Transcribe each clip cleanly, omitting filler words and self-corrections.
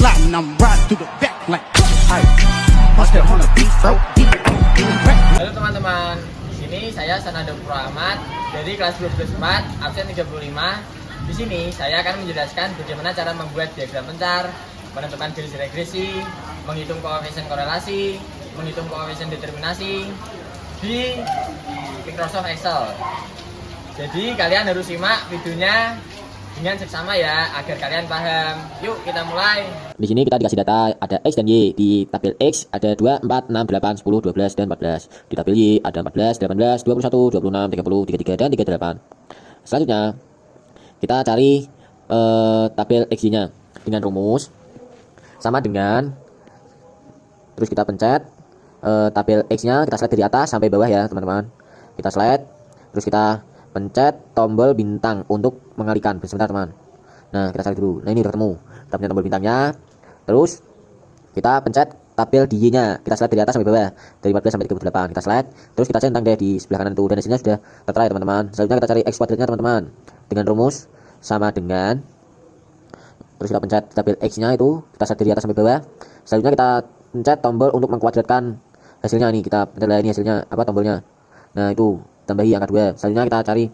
sliding, I'm riding through the back like hey, bust that on the beat, bro. Halo teman-teman, di sini saya Sanado Ahmad dari kelas 12/4 absen 35. Di sini saya akan menjelaskan bagaimana cara membuat diagram pencar, menentukan garis regresi, menghitung koefisien korelasi, menghitung koefisien determinasi di Microsoft Excel. Jadi kalian harus simak videonya dengan seksama ya, agar kalian paham. Yuk kita mulai. Di sini kita dikasih data ada X dan Y. Di tabel X ada 2, 4, 6, 8, 10, 12, dan 14. Di tabel Y ada 14, 18, 21, 26, 30, 33, dan 38. Selanjutnya kita cari tabel X-nya dengan rumus sama dengan, terus kita pencet tabel X-nya, kita slide dari atas sampai bawah ya teman-teman. Kita slide, terus kita pencet tombol bintang untuk mengalihkan. Sebentar teman. Nah kita cari dulu. Nah ini udah ketemu. Kita punya tombol bintangnya. Terus kita pencet tabel di Y-nya. Kita slide dari atas sampai bawah, dari 14 sampai 38. Kita slide. Terus kita centang deh di sebelah kanan itu. Dan hasilnya sudah tertera ya teman-teman. Selanjutnya kita cari X kuadratnya teman-teman. Dengan rumus sama dengan, terus kita pencet tabel X-nya itu. Kita slide dari atas sampai bawah. Selanjutnya kita pencet tombol untuk mengkuadratkan hasilnya. Ini kita pencet ini hasilnya apa, tombolnya. Nah itu tambahi angka 2. Selanjutnya kita cari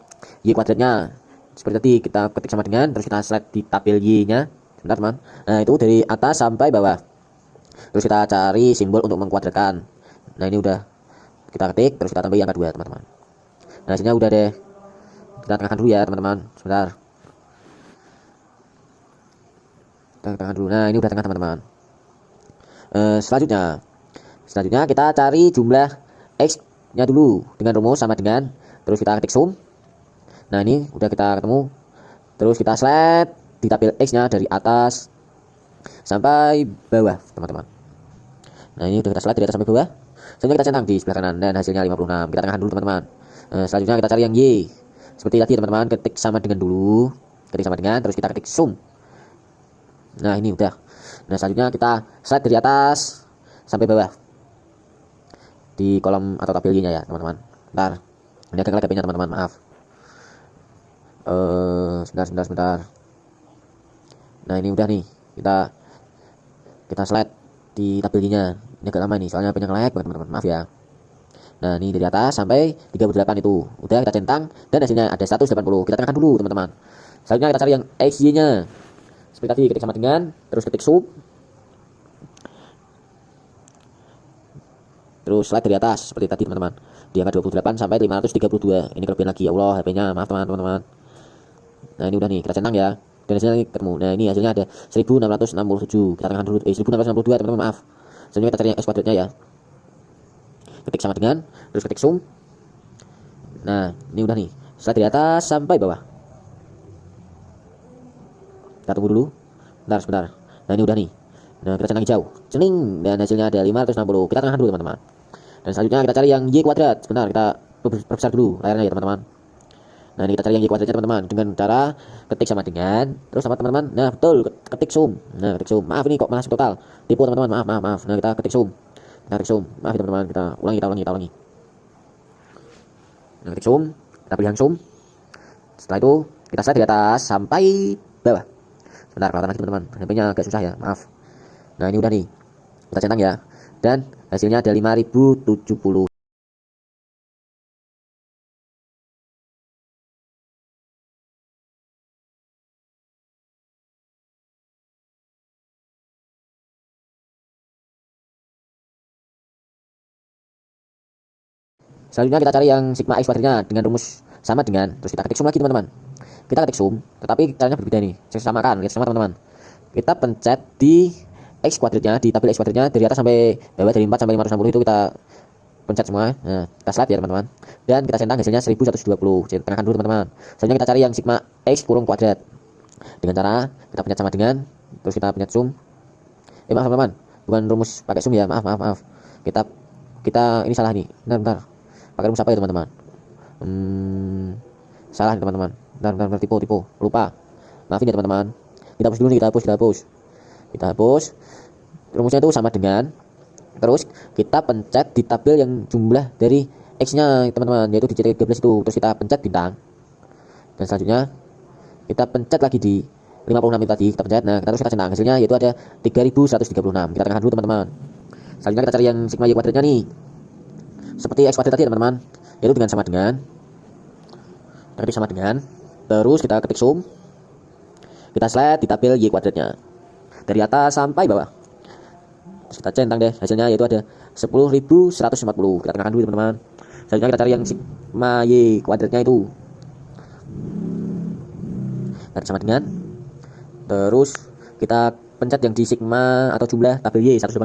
Y kuadratnya. Seperti tadi kita ketik sama dengan, terus kita slide di tabel Y-nya. Sebentar teman. Nah itu dari atas sampai bawah. Terus kita cari simbol untuk mengkuadratkan. Nah ini udah kita ketik, terus kita tambahi angka 2 teman-teman. Nah hasilnya udah deh. Kita tengahkan dulu ya teman-teman. Sebentar. Kita tengahkan dulu. Nah ini udah tengah teman-teman. Selanjutnya kita cari jumlah X-nya dulu dengan rumus sama dengan, terus kita ketik sum. Nah ini udah kita ketemu. Terus kita slide di tabel X-nya dari atas sampai bawah teman-teman. Nah ini udah kita slide dari atas sampai bawah. Selanjutnya kita centang di sebelah kanan dan hasilnya 56. Kita tengahkan dulu teman-teman. Selanjutnya kita cari yang Y. Seperti tadi teman-teman, ketik sama dengan dulu. Ketik sama dengan, terus kita ketik sum. Nah ini udah. Nah selanjutnya kita slide dari atas sampai bawah di kolom atau tabel Y-nya ya teman-teman. Bentar, ini agak lag HP-nya teman-teman, maaf. Sebentar. Nah ini udah nih, kita slide di tabel Y-nya. Ini agak lama nih, soalnya HP-nya lag banget teman-teman, maaf ya. Nah ini dari atas sampai 38 itu udah kita centang dan hasilnya ada 180. Kita tengahkan dulu teman-teman. Selanjutnya kita cari yang XY-nya. Seperti tadi, ketik sama dengan, terus ketik sub, terus slide dari atas seperti tadi teman-teman, di angka 28 sampai 532. Ini kelebihan lagi, ya Allah HP-nya, maaf teman-teman. Nah ini udah nih, kita centang ya, dan hasilnya ketemu. Nah ini hasilnya ada 1667. Kita tengahkan dulu 1662 teman-teman, maaf. Selanjutnya kita cari yang X kuadratnya ya, ketik sama dengan, terus ketik sum. Nah ini udah nih, slide dari atas sampai bawah. Kita tunggu dulu, sebentar. Nah ini udah nih. Nah kita centang hijau, cening, dan hasilnya ada 560. Kita tengahkan dulu teman-teman. Dan selanjutnya kita cari yang Y kuadrat. Sebentar, kita perbesar dulu layarnya ya teman-teman. Nah ini kita cari yang Y kuadratnya teman-teman dengan cara ketik sama dengan, terus sama teman-teman. Nah betul, ketik sum. Nah ketik sum. Maaf ini kok malah total, tipu teman-teman, maaf. Nah kita ketik sum. Maaf ya teman-teman, kita ulangi. Nah ketik sum, kita pilih yang sum. Setelah itu kita slide di atas sampai bawah. Sebentar, kelihatan lagi teman-teman, HP-nya agak susah ya, maaf. Nah ini udah nih, kita centang ya, dan hasilnya ada 5070. Selanjutnya kita cari yang sigma X kuadratnya dengan rumus sama dengan, terus kita ketik sum lagi teman-teman. Kita ketik sum, tetapi caranya berbeda nih. Saya samakan, lihat sama teman-teman. Kita pencet di X kuadratnya, di tabel X kuadratnya dari atas sampai bawah, dari 4 sampai 560 itu kita pencet semua. Nah kita slide ya teman-teman, dan kita centang hasilnya 1120. Jadi tengahkan dulu teman-teman. Selanjutnya kita cari yang sigma X kurung kuadrat dengan cara kita pencet sama dengan, terus kita pencet sum. Maaf teman-teman, bukan rumus pakai sum ya, maaf. Kita ini salah nih. Bentar. Pakai rumus apa ya teman-teman? Salah nih teman-teman. Bentar, tipu, lupa. Maafin ya teman-teman. Kita hapus dulu nih, kita hapus. Rumusnya itu sama dengan, terus kita pencet di tabel yang jumlah dari X-nya teman-teman, yaitu di CT13 itu. Terus kita pencet bintang. Dan selanjutnya kita pencet lagi di 56 itu tadi kita pencet. Nah, kita terus kita centang. Hasilnya yaitu ada 3136. Kita tengahkan dulu teman-teman. Selanjutnya kita cari yang sigma y kuadratnya nih. Seperti x kuadrat tadi teman-teman. Yaitu dengan sama dengan, kita ketik sama dengan, terus kita ketik sum. Kita slide di tabel y kuadratnya dari atas sampai bawah. Terus kita centang deh. Hasilnya yaitu ada 10.140. Kita tengahkan dulu teman-teman. Selanjutnya kita cari yang sigma y kuadratnya itu. Kita sama dengan, terus kita pencet yang di sigma atau jumlah tabel y 180,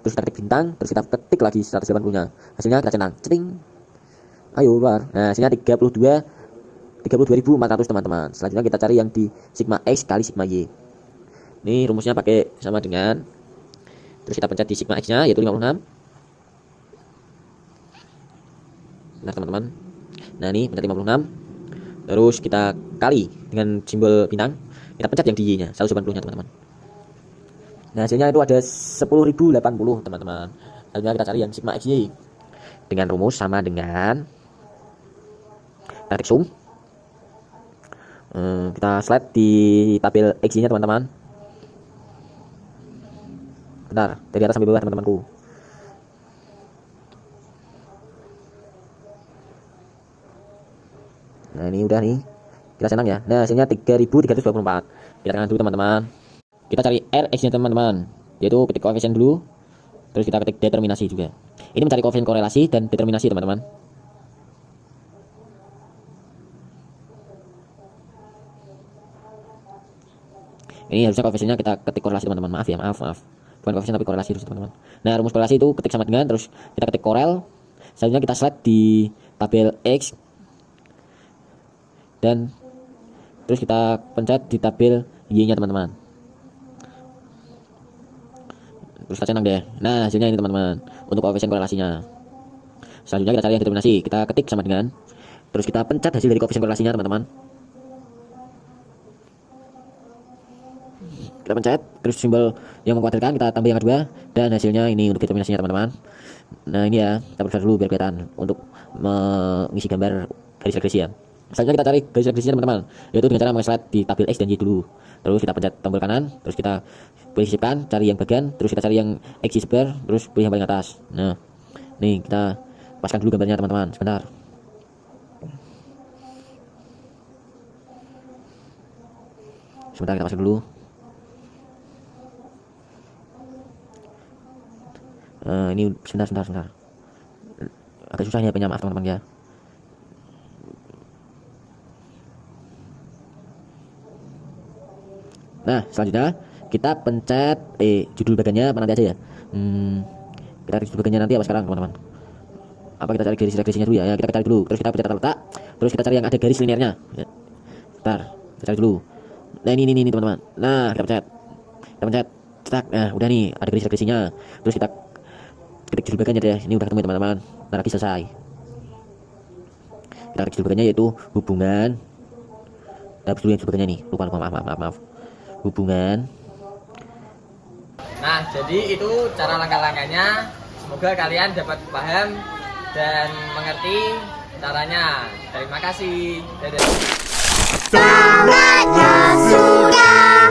terus kita ketik bintang, terus kita ketik lagi 180 nya. Hasilnya kita centang, ceting. Ayo keluar. Nah, hasilnya 32.400 teman-teman. Selanjutnya kita cari yang di sigma x kali sigma y. Ini rumusnya pakai sama dengan, terus kita pencet di sigma x nya yaitu 56. Nah teman-teman, nah ini pencet 56, terus kita kali dengan simbol bintang, kita pencet yang di y nya 180 nya teman-teman. Nah hasilnya itu ada 10.080 teman-teman. Selanjutnya kita cari yang sigma x y dengan rumus sama dengan, kita ketik sum, kita slide di tabel x y nya teman-teman. Bentar, dari atas sampai bawah teman-temanku. Nah ini udah nih, kita senang ya. Nah hasilnya 3.324. Kita tengah dulu teman-teman. Kita cari Rx nya teman-teman, yaitu ketik koefisien dulu, terus kita ketik determinasi juga. Ini mencari koefisien korelasi dan determinasi teman-teman. Ini harusnya koefisiennya kita ketik korelasi teman-teman. Maaf ya, maaf. Bukan koefisien tapi korelasi terus teman-teman. Nah rumus korelasi itu ketik sama dengan, terus kita ketik korel. Selanjutnya kita slide di tabel X, dan terus kita pencet di tabel Y nya teman-teman. Terus kita centang deh. Nah hasilnya ini teman-teman, untuk koefisien korelasinya. Selanjutnya kita cari yang determinasi. Kita ketik sama dengan, terus kita pencet hasil dari koefisien korelasinya teman-teman. Kita pencet, terus simbol yang mengkuadratkan kita tambah yang kedua, dan hasilnya ini untuk determinasinya teman-teman. Nah ini ya, kita perbesar dulu biar kelihatan untuk mengisi gambar garis regresi ya. Selanjutnya kita cari garis regresinya teman-teman, yaitu dengan cara meng-slide di tabel X dan Y dulu. Terus kita pencet tombol kanan, terus kita pilih sisipkan, cari yang bagian, terus kita cari yang X sebar, terus pilih yang paling atas. Nah nih kita paskan dulu gambarnya teman-teman, sebentar. Sebentar kita paskan dulu. Ini sebentar. Agak susah ya, maaf teman-teman ya. Nah selanjutnya kita pencet judul bagiannya apa nanti aja ya. Kita cari judul bagiannya nanti apa sekarang teman-teman. Apa kita cari garis regresinya dulu ya. Kita cari dulu, terus kita pencet tata letak, terus kita cari yang ada garis linearnya ya. Bentar, kita cari dulu. Nah ini teman-teman. Nah kita pencet cetak. Nah udah nih ada garis regresinya. Terus kita ketik judul bagiannya deh. Ini udah ketemu teman-teman. Nah lagi selesai. Kita ketik judul bagiannya yaitu hubungan. Tapi dulu yang judul bagiannya nih. Lupa maaf. Hubungan. Nah jadi itu cara langkah-langkahnya. Semoga kalian dapat paham dan mengerti caranya. Terima kasih. Dadah. Saatnya sudah